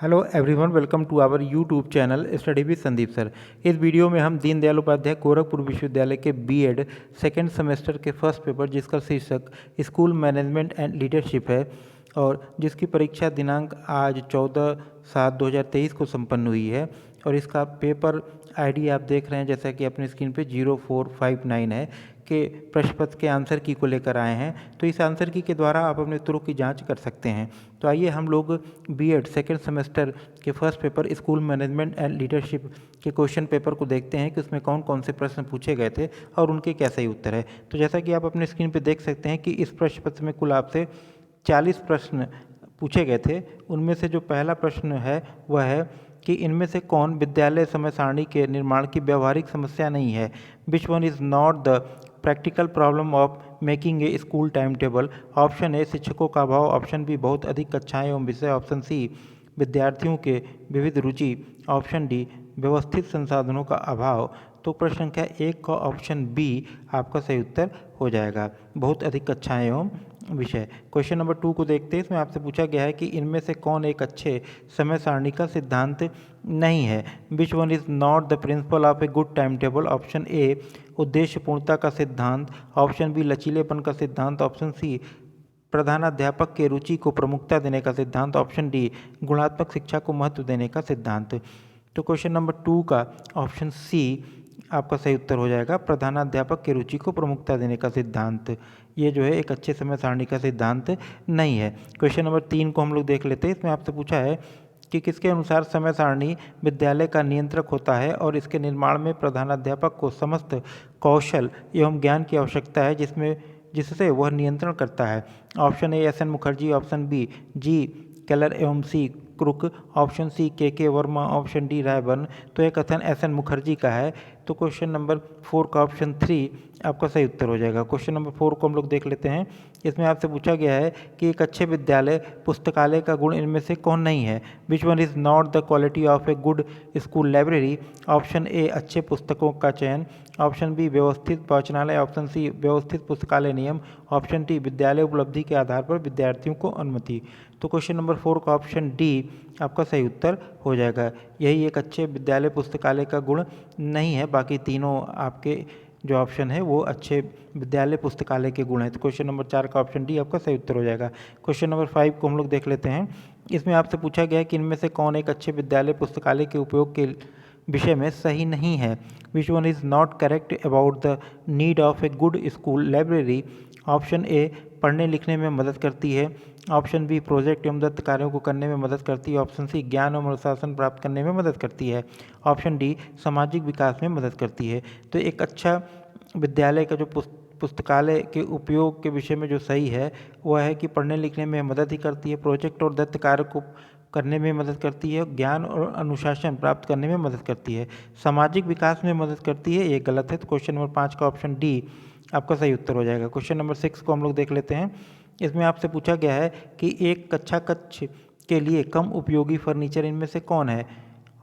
Hello everyone, welcome to our YouTube channel study with Sandeep sir. इस video में हम दीनदयाल उपाध्याय गोरखपुर विश्वविद्यालय के बीएड सेकेंड सेमेस्टर के फर्स्ट पेपर जिसका शीर्षक स्कूल मैनेजमेंट एंड लीडरशिप है और जिसकी परीक्षा दिनांक आज 14/7/2023 को संपन्न हुई है और इसका पेपर आईडी आप देख रहे हैं जैसा कि अपनी स्क्रीन पे 0459 है के प्रश्न पत्र के आंसर की को लेकर आए हैं। तो इस आंसर की के द्वारा आप अपने उत्तरों की जांच कर सकते हैं। तो आइए हम लोग बीएड सेकेंड सेमेस्टर के first paper school management and leadership के क्वेश्चन पेपर को देखते हैं कि उसमें कौन कौन से प्रश्न पूछे गए थे और उनके क्या सही उत्तर है। तो जैसा कि आप अपने स्क्रीन पर देख सकते हैं कि इस प्रश्न पत्र में कुल आपसे 40 प्रश्न पूछे गए थे। उनमें से जो पहला प्रश्न है वह है कि इनमें से कौन विद्यालय समय सारणी के निर्माण की व्यवहारिक समस्या नहीं है। Which one is not the practical problem of making a school time table. Option A शिक्षकों का अभाव, ऑप्शन बी बहुत अधिक कक्षाएं एवं विषय, ऑप्शन सी विद्यार्थियों के विविध रुचि, ऑप्शन डी व्यवस्थित संसाधनों का अभाव। तो प्रश्न संख्या 1 का ऑप्शन बी आपका सही उत्तर हो जाएगा, बहुत अधिक कक्षाएं एवं विषय। क्वेश्चन नंबर 2 को देखते हैं। इसमें आपसे पूछा गया है कि इनमें से कौन एक अच्छे समय सारणी का सिद्धांत नहीं है। Which one is not the principle of a good time table. Option A उद्देश्य पूर्णता का सिद्धांत, ऑप्शन बी लचीलेपन का सिद्धांत, ऑप्शन सी प्रधानाध्यापक के रुचि को प्रमुखता देने का सिद्धांत, ऑप्शन डी गुणात्मक शिक्षा को महत्व देने का सिद्धांत। तो क्वेश्चन नंबर 2 का ऑप्शन सी आपका सही उत्तर हो जाएगा, प्रधानाध्यापक की रुचि को प्रमुखता देने का सिद्धांत। ये जो है एक अच्छे समय सारणी का सिद्धांत नहीं है। क्वेश्चन नंबर 3 को हम लोग देख लेते हैं। इसमें आपसे पूछा है कि किसके अनुसार समय सारणी विद्यालय का नियंत्रक होता है और इसके निर्माण में प्रधानाध्यापक को समस्त कौशल एवं ज्ञान की आवश्यकता है जिससे वह नियंत्रण करता है। Option A S N Mukherjee, option B G Keller एवं सी क्रुक, ऑप्शन सी के वर्मा, ऑप्शन डी रायबर्न। तो एक कथन एस एन मुखर्जी का है। तो क्वेश्चन नंबर 4 का ऑप्शन 3 आपका सही उत्तर हो जाएगा। क्वेश्चन नंबर 4 को हम लोग देख लेते हैं। इसमें आपसे पूछा गया है कि एक अच्छे विद्यालय पुस्तकालय का गुण इनमें से कौन नहीं है। Which one is not the quality of a good school library. Option A अच्छे पुस्तकों का चयन, ऑप्शन बी व्यवस्थित वाचनालय, ऑप्शन सी व्यवस्थित पुस्तकालय नियम, ऑप्शन डी विद्यालय उपलब्धि के आधार पर विद्यार्थियों को अनुमति। तो क्वेश्चन नंबर 4 का ऑप्शन डी आपका सही उत्तर हो जाएगा। यही एक अच्छे विद्यालय पुस्तकालय का गुण नहीं है, बाकी तीनों आपके जो ऑप्शन है वो अच्छे विद्यालय पुस्तकालय के गुण हैं। तो क्वेश्चन नंबर 4 का ऑप्शन डी आपका सही उत्तर हो जाएगा। क्वेश्चन नंबर 5 को हम लोग देख लेते हैं। इसमें आपसे पूछा गया है कि इनमें से कौन एक अच्छे विद्यालय पुस्तकालय के उपयोग के विषय में सही नहीं है। Which one is not correct about the need of a good school library. Option A पढ़ने लिखने में मदद करती है, ऑप्शन बी प्रोजेक्ट एवं दत्त कार्यों को करने में मदद करती है, ऑप्शन सी ज्ञान एवं अनुशासन प्राप्त करने में मदद करती है, ऑप्शन डी सामाजिक विकास में मदद करती है। तो एक अच्छा विद्यालय का जो पुस्तकालय के उपयोग के विषय में जो सही है वह है कि पढ़ने लिखने में मदद ही करती है, प्रोजेक्ट और दत्त कार्य को करने में मदद करती है, ज्ञान और अनुशासन प्राप्त करने में मदद करती है, सामाजिक विकास में मदद करती है, ये गलत है। तो क्वेश्चन नंबर 5 का ऑप्शन डी आपका सही उत्तर हो जाएगा। क्वेश्चन नंबर 6 को हम लोग देख लेते हैं। इसमें आपसे पूछा गया है कि एक कक्षा कक्ष के लिए कम उपयोगी फर्नीचर इनमें से कौन है।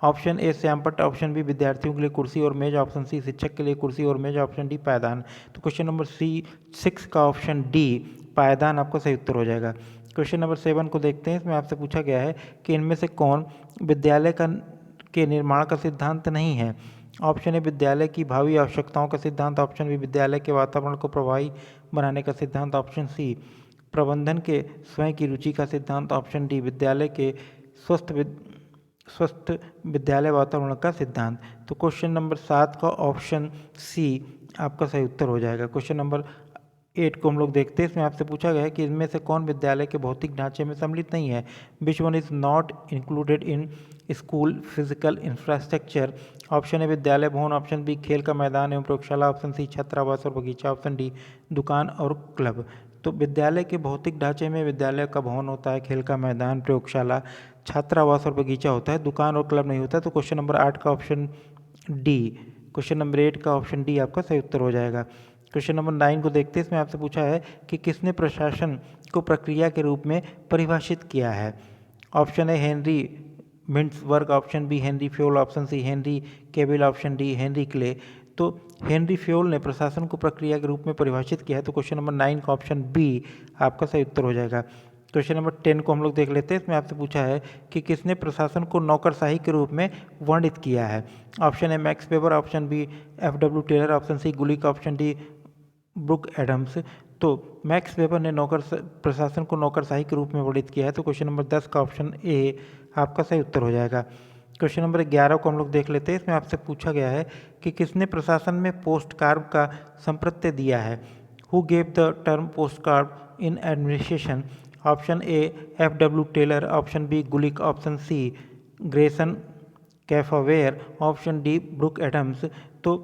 ऑप्शन ए श्यामपट्ट, ऑप्शन बी विद्यार्थियों के लिए कुर्सी और मेज, ऑप्शन सी शिक्षक के लिए कुर्सी और मेज, ऑप्शन डी पायदान। तो क्वेश्चन नंबर 6 का ऑप्शन डी पायदान आपका सही उत्तर हो जाएगा। क्वेश्चन नंबर 7 को देखते हैं। इसमें आपसे पूछा गया है कि इनमें से कौन विद्यालय के निर्माण का सिद्धांत नहीं है। ऑप्शन ए विद्यालय की भावी आवश्यकताओं का सिद्धांत, ऑप्शन बी विद्यालय के वातावरण को प्रभावी बनाने का सिद्धांत, ऑप्शन सी प्रबंधन के स्वयं की रुचि का सिद्धांत, ऑप्शन डी विद्यालय के स्वस्थ विद्यालय वातावरण का सिद्धांत। तो क्वेश्चन नंबर 7 का ऑप्शन सी आपका सही उत्तर हो जाएगा। क्वेश्चन नंबर 8 को हम लोग देखते हैं। इसमें आपसे पूछा गया है कि इनमें से कौन विद्यालय के भौतिक ढांचे में सम्मिलित नहीं है। Which one is not included in school physical infrastructure. Option A विद्यालय भवन, ऑप्शन बी खेल का मैदान एवं प्रयोगशाला, ऑप्शन सी छात्रावास और बगीचा, ऑप्शन डी दुकान और क्लब। तो विद्यालय के भौतिक ढांचे में विद्यालय का भवन होता है, खेल का मैदान, प्रयोगशाला, छात्रावास और बगीचा होता है, दुकान और क्लब नहीं होता। तो क्वेश्चन नंबर 8 का ऑप्शन डी, क्वेश्चन नंबर 8 का ऑप्शन डी आपका सही उत्तर हो जाएगा। क्वेश्चन नंबर 9 को देखते हैं। इसमें आपसे पूछा है कि किसने प्रशासन को प्रक्रिया के रूप में परिभाषित किया है। Option A Henry Mintzberg, option B Henry Fayol, option C Henry केबिल, ऑप्शन डी हेनरी क्ले। तो हेनरी फ्योल ने प्रशासन को प्रक्रिया के रूप में परिभाषित किया है। तो क्वेश्चन नंबर 9 का ऑप्शन बी आपका सही उत्तर हो जाएगा। क्वेश्चन नंबर 10 को हम लोग देख लेते हैं। इसमें आपसे पूछा है कि किसने प्रशासन को नौकरशाही के रूप में वर्णित किया है। Option A Max Weber, option B F W. Taylor, option C Gulick, option D Brook Adams. तो मैक्स वेबर ने प्रशासन को नौकरशाही के रूप में वर्णित किया है। तो क्वेश्चन नंबर 10 का ऑप्शन ए आपका सही उत्तर हो जाएगा। क्वेश्चन नंबर 11 को हम लोग देख लेते हैं। इसमें आपसे पूछा गया है कि किसने प्रशासन में पोस्ट कार्ड का संप्रत्यय दिया है। Who gave the term POSDCORB in administration. Option A F W. Taylor, option B Gulick, option C ग्रेसन कैफावेयर, ऑप्शन डी ब्रुक एडम्स। तो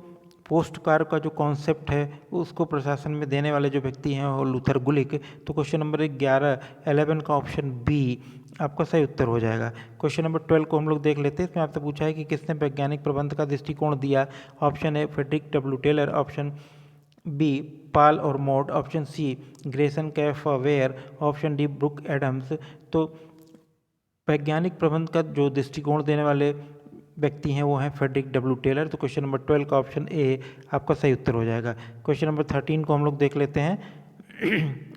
पोस्ट कार्ड का जो कॉन्सेप्ट है उसको प्रशासन में देने वाले जो व्यक्ति हैं वो लूथर गुलिक। तो क्वेश्चन नंबर 11 का ऑप्शन बी आपका सही उत्तर हो जाएगा। क्वेश्चन नंबर 12 को हम लोग देख लेते हैं। इसमें आपसे पूछा है कि किसने वैज्ञानिक प्रबंध का दृष्टिकोण दिया। Option A Frederick W. Taylor, option B Paul R Mort, option C ग्रेसन कैफावेयर, ऑप्शन डी ब्रुक एडम्स। तो वैज्ञानिक प्रबंध का जो दृष्टिकोण देने वाले व्यक्ति हैं वो हैं फ्रेडरिक डब्ल्यू. टेलर। तो क्वेश्चन नंबर 12 का ऑप्शन ए आपका सही उत्तर हो जाएगा। क्वेश्चन नंबर 13 को हम लोग देख लेते हैं।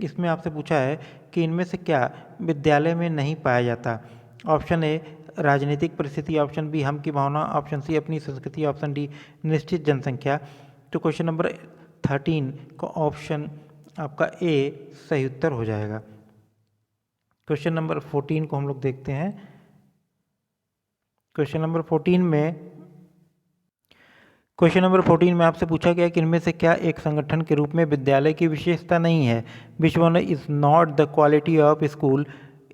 इसमें आपसे पूछा है कि इनमें से क्या विद्यालय में नहीं पाया जाता। ऑप्शन ए राजनीतिक परिस्थिति, ऑप्शन बी हम की भावना, ऑप्शन सी अपनी संस्कृति, ऑप्शन डी निश्चित जनसंख्या। तो क्वेश्चन नंबर 13 का ऑप्शन आपका ए सही उत्तर हो जाएगा। क्वेश्चन नंबर 14 को हम लोग देखते हैं। क्वेश्चन नंबर 14 में आपसे पूछा गया कि इनमें से क्या एक संगठन के रूप में विद्यालय की विशेषता नहीं है। Which one is not the quality of school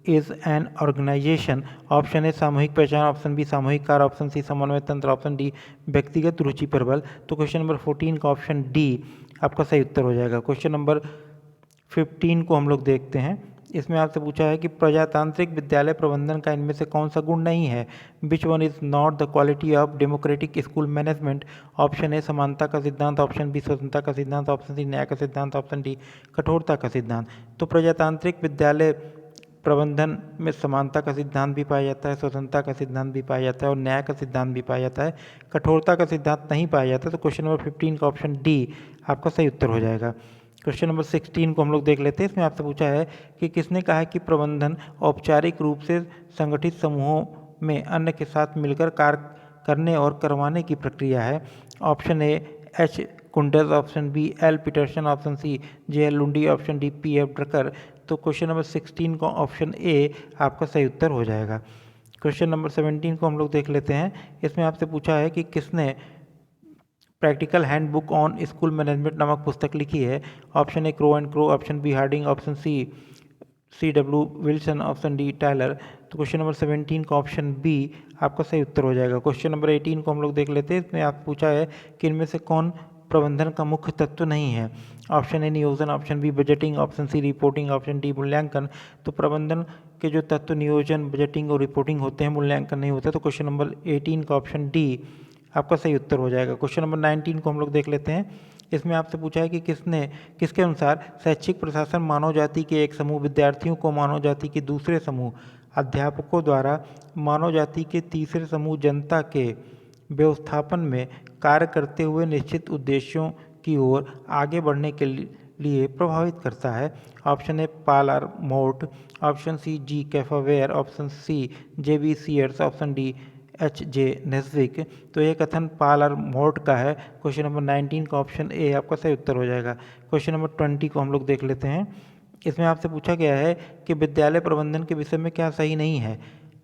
is an organisation. Option A सामूहिक पहचान, ऑप्शन बी सामूहिक कार्य, ऑप्शन सी समन्वय तंत्र, ऑप्शन डी व्यक्तिगत रुचि प्रबल। तो क्वेश्चन नंबर 14 का ऑप्शन डी आपका सही उत्तर हो जाएगा। क्वेश्चन नंबर 15 को हम लोग देखते हैं। इसमें आपसे पूछा है कि प्रजातांत्रिक विद्यालय प्रबंधन का इनमें से कौन सा गुण नहीं है। Which one is not the quality of democratic school management. Option A समानता का सिद्धांत, ऑप्शन बी स्वतंत्रता का सिद्धांत, ऑप्शन सी न्याय का सिद्धांत, ऑप्शन डी कठोरता का सिद्धांत। तो प्रजातांत्रिक विद्यालय प्रबंधन में समानता का सिद्धांत भी पाया जाता है, स्वतंत्रता का सिद्धांत भी पाया जाता है और न्याय का सिद्धांत भी पाया जाता है, कठोरता का सिद्धांत नहीं पाया जाता। तो क्वेश्चन नंबर 15 का ऑप्शन डी आपका सही उत्तर हो जाएगा। क्वेश्चन नंबर 16 को हम लोग देख लेते हैं। इसमें आपसे पूछा है कि किसने कहा है कि प्रबंधन औपचारिक रूप से संगठित समूहों में अन्य के साथ मिलकर कार्य करने और करवाने की प्रक्रिया है। ऑप्शन ए एच कुंडल, option B L Peterson, option C J L Lundy, option D P F Drucker. तो क्वेश्चन नंबर 16 का ऑप्शन ए आपका सही उत्तर हो जाएगा। क्वेश्चन नंबर 17 को हम लोग देख लेते हैं। इसमें आपसे पूछा है कि किसने practical handbook on school management नामक पुस्तक लिखी है। Option A Crow and Crow, option B Harding, option C W Wilson, option D Tyler. तो क्वेश्चन नंबर 17 का ऑप्शन बी आपका सही उत्तर हो जाएगा। क्वेश्चन नंबर 18 को हम लोग देख लेते हैं। इसमें आप पूछा है कि इनमें से कौन प्रबंधन का मुख्य तत्व नहीं है। ऑप्शन ए नियोजन, option B budgeting, option C reporting, option D मूल्यांकन। तो प्रबंधन के जो तत्व नियोजन, बजटिंग और रिपोर्टिंग होते हैं, मूल्यांकन नहीं होता। तो क्वेश्चन नंबर 18 का ऑप्शन डी आपका सही उत्तर हो जाएगा। क्वेश्चन नंबर 19 को हम लोग देख लेते हैं। इसमें आपसे पूछा है कि किसके अनुसार शैक्षिक प्रशासन मानव जाति के एक समूह विद्यार्थियों को मानव जाति के दूसरे समूह अध्यापकों द्वारा मानव जाति के तीसरे समूह जनता के व्यवस्थापन में कार्य करते हुए निश्चित उद्देश्यों की ओर आगे बढ़ने के लिए प्रभावित करता है। Option A Paul R Mort, option C G कैफावेयर, option C J B Sears, option D H J नेस्विक। तो ये कथन पाल और मोर्ट का है। क्वेश्चन नंबर 19 का ऑप्शन ए आपका सही उत्तर हो जाएगा। क्वेश्चन नंबर 20 को हम लोग देख लेते हैं। इसमें आपसे पूछा गया है कि विद्यालय प्रबंधन के विषय में क्या सही नहीं है।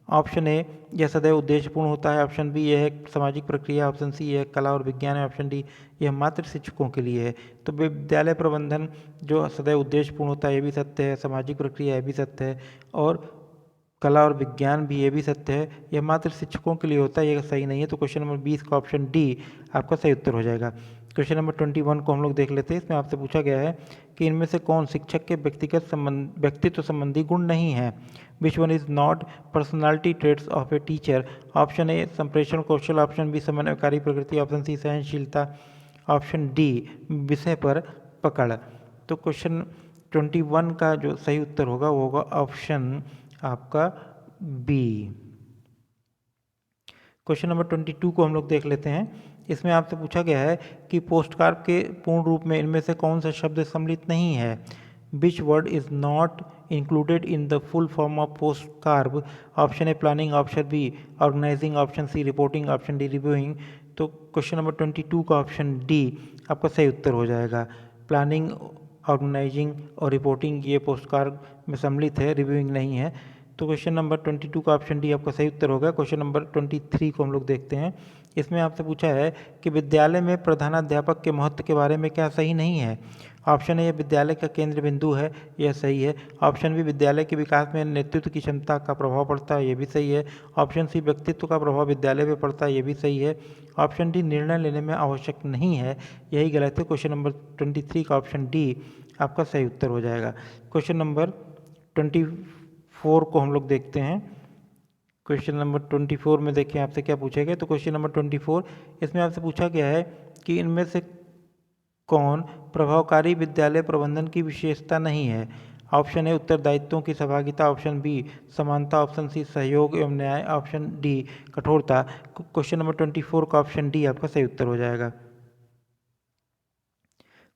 ऑप्शन ए यह सदैव उद्देश्यपूर्ण होता है, ऑप्शन बी यह एक सामाजिक प्रक्रिया, ऑप्शन सी यह कला और विज्ञान है, ऑप्शन डी यह मात्र शिक्षकों के लिए है। तो विद्यालय प्रबंधन जो सदैव उद्देश्यपूर्ण होता है ये भी सत्य है, सामाजिक प्रक्रिया ये भी सत्य है और कला और विज्ञान भी ये भी सत्य है, यह मात्र शिक्षकों के लिए होता है, यह सही नहीं है। तो क्वेश्चन नंबर 20 का ऑप्शन डी आपका सही उत्तर हो जाएगा। क्वेश्चन नंबर 21 को हम लोग देख लेते हैं। इसमें आपसे पूछा गया है कि इनमें से कौन शिक्षक के व्यक्तित्व संबंधी गुण नहीं है। Which one is not personality traits of a teacher. Option A संप्रेषण कौशल, ऑप्शन बी समन्वयकारी प्रकृति, ऑप्शन सी सहनशीलता, ऑप्शन डी विषय पर पकड़। तो क्वेश्चन 21 का जो सही उत्तर होगा वो होगा ऑप्शन आपका बी। क्वेश्चन नंबर 22 को हम लोग देख लेते हैं। इसमें आपसे पूछा गया है कि पोस्टकार्ड के पूर्ण रूप में इनमें से कौन सा शब्द सम्मिलित नहीं है। Which word is not included in the full form of POSDCORB? Option A planning, option B organising, option C reporting, option D reviewing. तो क्वेश्चन नंबर 22 का ऑप्शन डी आपका सही उत्तर हो जाएगा। प्लानिंग, ऑर्गेनाइजिंग और रिपोर्टिंग ये POSDCORB में सम्मिलित है, रिव्यूइंग नहीं है। तो क्वेश्चन नंबर 22 का ऑप्शन डी आपका सही उत्तर होगा। क्वेश्चन नंबर 23 को हम लोग देखते हैं। इसमें आपसे पूछा है कि विद्यालय में प्रधानाध्यापक के महत्व के बारे में क्या सही नहीं है? ऑप्शन ए विद्यालय का केंद्र बिंदु है, यह सही है। ऑप्शन बी विद्यालय के विकास में नेतृत्व की क्षमता का प्रभाव पड़ता है, यह भी सही है। ऑप्शन सी व्यक्तित्व का प्रभाव विद्यालय पर पड़ता है, यह भी सही है। ऑप्शन डी निर्णय लेने में आवश्यक नहीं है, यही गलत है। क्वेश्चन नंबर 23 का ऑप्शन डी आपका सही उत्तर हो जाएगा। क्वेश्चन नंबर 24 को हम लोग देखते हैं। क्वेश्चन नंबर 24 में देखिए आपसे क्या पूछा गया। तो क्वेश्चन नंबर 24 इसमें आपसे पूछा गया है कि इनमें से कौन प्रभावकारी विद्यालय प्रबंधन की विशेषता नहीं है? ऑप्शन ए उत्तरदायित्वों की सहभागिता, ऑप्शन बी समानता, ऑप्शन सी सहयोग एवं न्याय, ऑप्शन डी कठोरता। क्वेश्चन नंबर 24 का ऑप्शन डी आपका सही उत्तर हो जाएगा।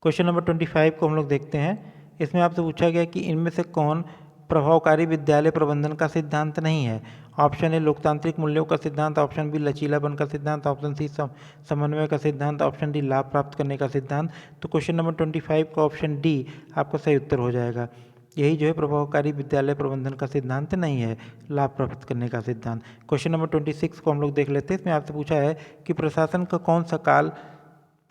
क्वेश्चन नंबर 25 को हम लोग देखते हैं। इसमें आपसे पूछा गया कि इनमें से कौन प्रभावकारी विद्यालय प्रबंधन का सिद्धांत नहीं है? ऑप्शन ए लोकतांत्रिक मूल्यों का सिद्धांत, ऑप्शन बी लचीलापन का सिद्धांत, ऑप्शन सी समन्वय का सिद्धांत, ऑप्शन डी लाभ प्राप्त करने का सिद्धांत। तो क्वेश्चन नंबर 25 का ऑप्शन डी आपका सही उत्तर हो जाएगा। यही जो है प्रभावकारी विद्यालय प्रबंधन का सिद्धांत नहीं है, लाभ प्राप्त करने का सिद्धांत। क्वेश्चन नंबर 26 को हम लोग देख लेते हैं। इसमें आपसे पूछा है कि प्रशासन का कौन सा काल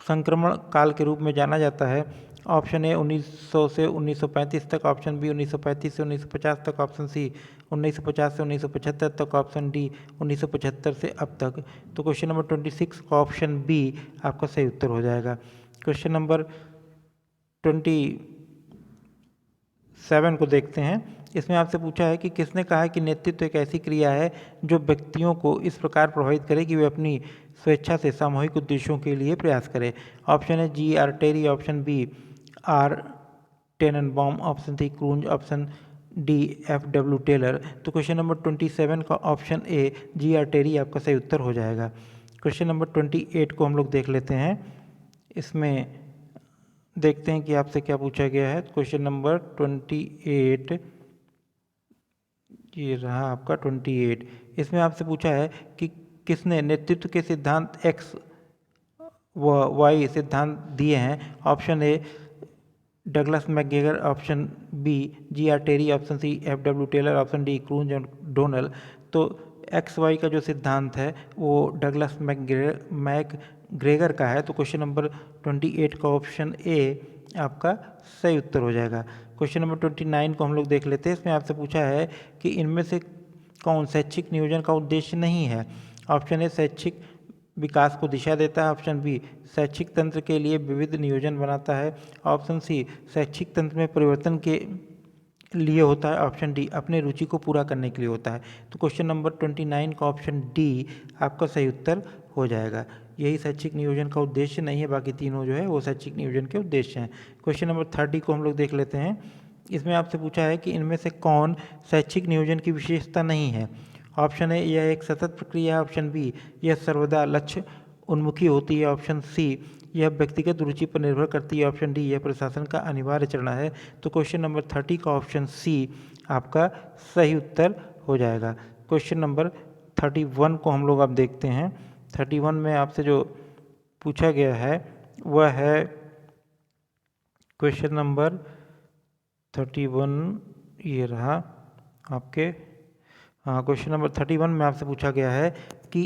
संक्रमण काल के रूप में जाना जाता है? ऑप्शन ए 1900 से 1935 तक, ऑप्शन बी 1935 से 1950 तक, ऑप्शन सी 1950 से 1975 तक, ऑप्शन डी 1975 से अब तक। तो क्वेश्चन नंबर 26 का ऑप्शन बी आपका सही उत्तर हो जाएगा। क्वेश्चन नंबर 27 को देखते हैं। इसमें आपसे पूछा है कि किसने कहा है कि नेतृत्व एक ऐसी क्रिया है जो व्यक्तियों को इस प्रकार प्रभावित करे कि वे अपनी स्वेच्छा से सामूहिक उद्देश्यों के लिए प्रयास करें? ऑप्शन है G R Terry, option B R Tannenbaum, option C Koontz, option D F W Taylor. तो क्वेश्चन नंबर 27 का ऑप्शन ए जी आर टेरी आपका सही उत्तर हो जाएगा। क्वेश्चन नंबर 28 को हम लोग देख लेते हैं। इसमें देखते हैं कि आपसे क्या पूछा गया है। क्वेश्चन नंबर 28 ये रहा आपका 28। इसमें आपसे पूछा है कि किसने नेतृत्व के सिद्धांत एक्स व वाई सिद्धांत दिए हैं? Option A Douglas McGregor, option B G R Terry, option C F W Taylor, option D Koontz और डोनल। तो एक्स वाई का जो सिद्धांत है वो डगलस मैकग्रेगर का है। तो क्वेश्चन नंबर 28 का ऑप्शन ए आपका सही उत्तर हो जाएगा। क्वेश्चन नंबर 29 को हम लोग देख लेते हैं। इसमें आपसे पूछा है कि इनमें से कौन शैक्षिक नियोजन का उद्देश्य नहीं है? ऑप्शन ए शैक्षिक विकास को दिशा देता है, ऑप्शन बी शैक्षिक तंत्र के लिए विविध नियोजन बनाता है, ऑप्शन सी शैक्षिक तंत्र में परिवर्तन के लिए होता है, ऑप्शन डी अपने रुचि को पूरा करने के लिए होता है। तो क्वेश्चन नंबर 29 का ऑप्शन डी आपका सही उत्तर हो जाएगा। यही शैक्षिक नियोजन का उद्देश्य नहीं है, बाकी तीनों जो है वो शैक्षिक नियोजन के उद्देश्य हैं। क्वेश्चन नंबर 30 को हम लोग देख लेते हैं। इसमें आपसे पूछा है कि इनमें से कौन शैक्षिक नियोजन की विशेषता नहीं है? ऑप्शन ए यह एक सतत प्रक्रिया है, ऑप्शन बी यह सर्वदा लक्ष्य उन्मुखी होती है, ऑप्शन सी यह व्यक्तिगत रुचि पर निर्भर करती है, ऑप्शन डी यह प्रशासन का अनिवार्य चरण है। तो क्वेश्चन नंबर 30 का ऑप्शन सी आपका सही उत्तर हो जाएगा। क्वेश्चन नंबर 31 को हम लोग अब देखते हैं। 31 में आपसे जो पूछा गया है वह है क्वेश्चन नंबर 31 ये रहा आपके। हाँ, क्वेश्चन नंबर 31 में आपसे पूछा गया है कि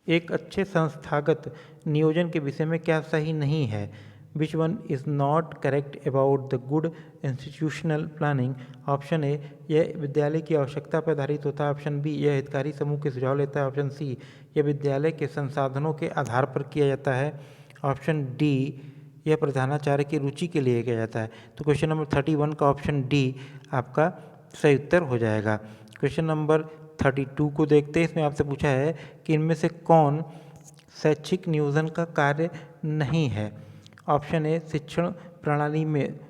एक अच्छे संस्थागत नियोजन के विषय में क्या सही नहीं है? Which one is not correct about the good institutional planning? Option A यह विद्यालय की आवश्यकता पर आधारित होता है, ऑप्शन बी यह हितकारी समूह के सुझाव लेता है, ऑप्शन सी यह विद्यालय के संसाधनों के आधार पर किया जाता है, ऑप्शन डी यह प्रधानाचार्य की रुचि के लिए किया जाता है। तो क्वेश्चन नंबर 31 का ऑप्शन डी आपका सही उत्तर हो जाएगा। क्वेश्चन नंबर 32 को देखते हैं। इसमें आपसे पूछा है कि इनमें से कौन शैक्षिक नियोजन का कार्य नहीं है? ऑप्शन ए शिक्षण प्रणाली में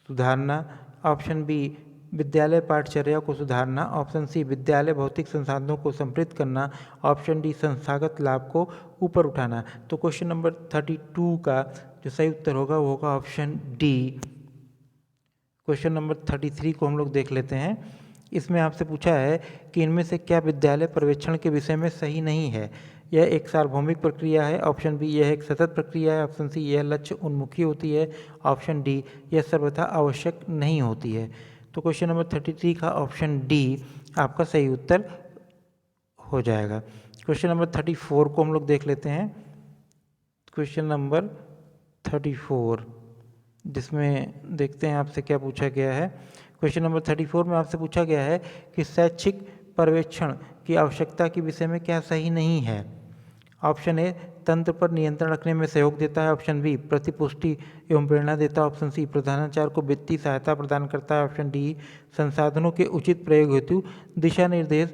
सुधारना, ऑप्शन बी विद्यालय पाठचर्या को सुधारना, ऑप्शन सी विद्यालय भौतिक संसाधनों को समृद्ध करना, ऑप्शन डी संस्थागत लाभ को ऊपर उठाना। तो क्वेश्चन नंबर 32 का जो सही उत्तर होगा वो होगा ऑप्शन डी क्वेश्चन नंबर 33 को हम लोग देख लेते हैं। इसमें आपसे पूछा है कि इनमें से क्या विद्यालय पर्यवेक्षण के विषय में सही नहीं है। यह एक सार्वभौमिक प्रक्रिया है, ऑप्शन बी यह एक सतत प्रक्रिया है, ऑप्शन सी यह लक्ष्य उन्मुखी होती है, ऑप्शन डी यह सर्वथा आवश्यक नहीं होती है। तो क्वेश्चन नंबर 33 का ऑप्शन डी आपका सही उत्तर हो जाएगा। क्वेश्चन नंबर 34 को हम लोग देख लेते हैं। क्वेश्चन नंबर 34 जिसमें देखते हैं आपसे क्या पूछा गया है। क्वेश्चन नंबर 34 में आपसे पूछा गया है कि शैक्षिक पर्यवेक्षण की आवश्यकता के विषय में क्या सही नहीं है। ऑप्शन ए तंत्र पर नियंत्रण रखने में सहयोग देता है, ऑप्शन बी प्रतिपुष्टि एवं प्रेरणा देता है, ऑप्शन सी प्रधानाचार्य को वित्तीय सहायता प्रदान करता है, ऑप्शन डी संसाधनों के उचित प्रयोग हेतु दिशा निर्देश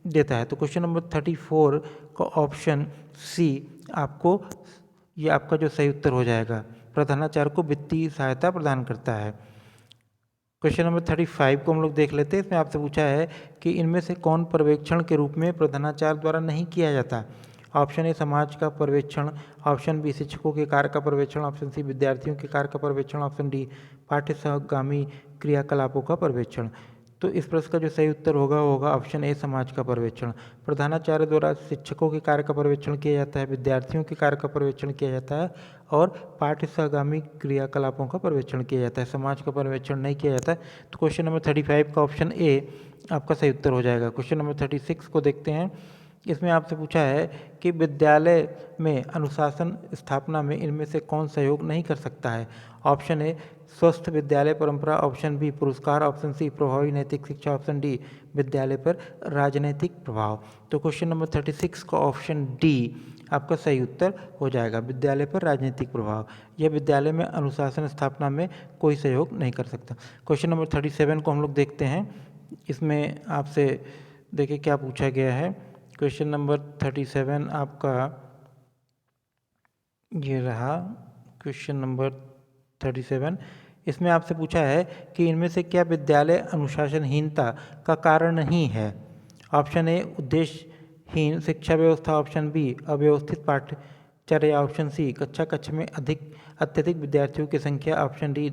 देता है। तो क्वेश्चन नंबर 34 का ऑप्शन सी आपको ये आपका जो सही उत्तर हो जाएगा, प्रधानाचार्य को वित्तीय सहायता प्रदान करता है। क्वेश्चन नंबर 35 को हम लोग देख लेते हैं। इसमें आपसे पूछा है कि इनमें से कौन पर्यवेक्षण के रूप में प्रधानाचार्य द्वारा नहीं किया जाता। ऑप्शन ए समाज का पर्यवेक्षण, ऑप्शन बी शिक्षकों के कार्य का पर्यवेक्षण, ऑप्शन सी विद्यार्थियों के कार्य का पर्यवेक्षण, ऑप्शन डी पाठ्य सहगामी क्रियाकलापों का पर्यवेक्षण। तो इस प्रश्न का जो सही उत्तर होगा ऑप्शन ए समाज का पर्यवेक्षण। प्रधानाचार्य द्वारा शिक्षकों के कार्य का पर्यवेक्षण किया जाता है, विद्यार्थियों के कार्य का पर्यवेक्षण किया जाता है और पाठ्य सहगामी क्रियाकलापों का पर्यवेक्षण किया जाता है, समाज का पर्यवेक्षण नहीं किया जाता है। तो क्वेश्चन नंबर 35 का ऑप्शन ए आपका सही उत्तर हो जाएगा। क्वेश्चन नंबर 36 को देखते हैं। इसमें आपसे पूछा है कि विद्यालय में अनुशासन स्थापना में इनमें से कौन सहयोग नहीं कर सकता है। ऑप्शन ए स्वस्थ विद्यालय परंपरा, ऑप्शन बी पुरस्कार, ऑप्शन सी प्रभावी नैतिक शिक्षा, ऑप्शन डी विद्यालय पर राजनैतिक प्रभाव। तो क्वेश्चन नंबर 36 का ऑप्शन डी आपका सही उत्तर हो जाएगा, विद्यालय पर राजनीतिक प्रभाव। यह विद्यालय में अनुशासन स्थापना में कोई सहयोग नहीं कर सकता। क्वेश्चन नंबर 37 को हम लोग देखते हैं। इसमें आपसे देखिए क्या पूछा गया है। क्वेश्चन नंबर 37 आपका ये रहा, क्वेश्चन नंबर 37। इसमें आपसे पूछा है कि इनमें से क्या विद्यालय अनुशासनहीनता का कारण नहीं है। ऑप्शन ए उद्देश्यहीन शिक्षा व्यवस्था, ऑप्शन बी अव्यवस्थित पाठ्यचर्या, ऑप्शन सी कक्ष में अत्यधिक विद्यार्थियों की संख्या, ऑप्शन डी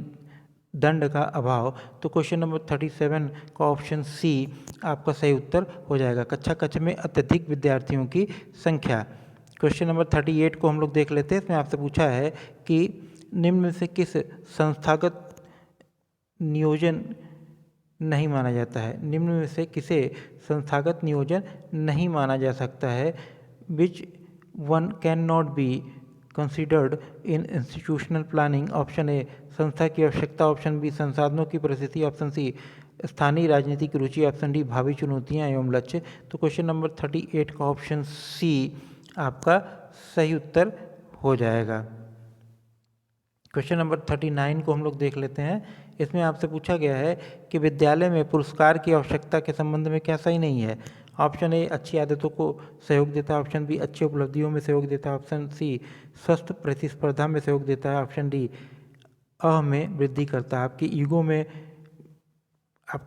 दंड का अभाव। तो क्वेश्चन नंबर 37 का ऑप्शन सी आपका सही उत्तर हो जाएगा, कक्ष में अत्यधिक विद्यार्थियों की संख्या। क्वेश्चन नंबर 38 को हम लोग देख लेते हैं। इसमें आपसे पूछा है कि निम्न में से किस संस्थागत नियोजन नहीं माना जाता है। निम्न में से किसे संस्थागत नियोजन नहीं माना जा सकता है। Which one can not be considered in institutional planning. Option A संस्था की आवश्यकता, ऑप्शन बी संसाधनों की परिस्थिति, ऑप्शन सी स्थानीय राजनीतिक रुचि, ऑप्शन डी भावी चुनौतियां एवं लक्ष्य। तो क्वेश्चन नंबर 38 का ऑप्शन सी आपका सही उत्तर हो जाएगा। क्वेश्चन नंबर 39 को हम लोग देख लेते हैं। इसमें आपसे पूछा गया है कि विद्यालय में पुरस्कार की आवश्यकता के संबंध में क्या सही नहीं है। ऑप्शन ए अच्छी आदतों को सहयोग देता है, ऑप्शन बी अच्छी उपलब्धियों में सहयोग देता है, ऑप्शन सी स्वस्थ प्रतिस्पर्धा में सहयोग देता है, ऑप्शन डी में वृद्धि करता है, आपकी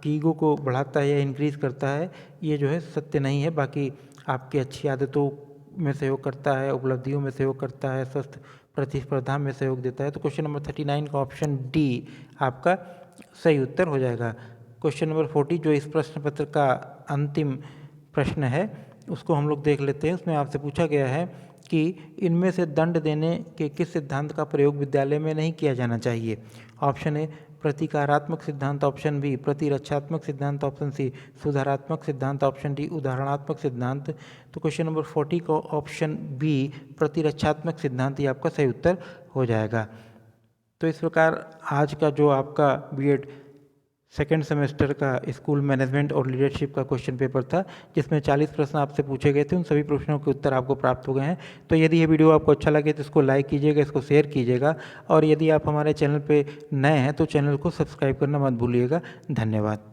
ईगो को बढ़ाता है या इंक्रीज करता है। ये जो है सत्य नहीं है। बाकी आपकी अच्छी आदतों में सहयोग करता है, उपलब्धियों में सहयोग करता है, स्वस्थ प्रतिस्पर्धा में सहयोग देता है। तो क्वेश्चन नंबर 39 का ऑप्शन डी आपका सही उत्तर हो जाएगा। क्वेश्चन नंबर 40 जो इस प्रश्न पत्र का अंतिम प्रश्न है उसको हम लोग देख लेते हैं। उसमें आपसे पूछा गया है कि इनमें से दंड देने के किस सिद्धांत का प्रयोग विद्यालय में नहीं किया जाना चाहिए। ऑप्शन ए प्रतिकारात्मक सिद्धांत, ऑप्शन बी प्रतिरक्षात्मक सिद्धांत, ऑप्शन सी सुधारात्मक सिद्धांत, ऑप्शन डी उदाहरणात्मक सिद्धांत। तो क्वेश्चन नंबर 40 को ऑप्शन बी प्रतिरक्षात्मक सिद्धांत ये आपका सही उत्तर हो जाएगा। तो इस प्रकार आज का जो आपका बीएड सेकेंड सेमेस्टर का स्कूल मैनेजमेंट और लीडरशिप का क्वेश्चन पेपर था जिसमें 40 प्रश्न आपसे पूछे गए थे, उन सभी प्रश्नों के उत्तर आपको प्राप्त हो गए हैं। तो यदि ये वीडियो आपको अच्छा लगे तो इसको लाइक कीजिएगा, इसको शेयर कीजिएगा और यदि आप हमारे चैनल पे नए हैं तो चैनल को सब्सक्राइब करना मत भूलिएगा। धन्यवाद।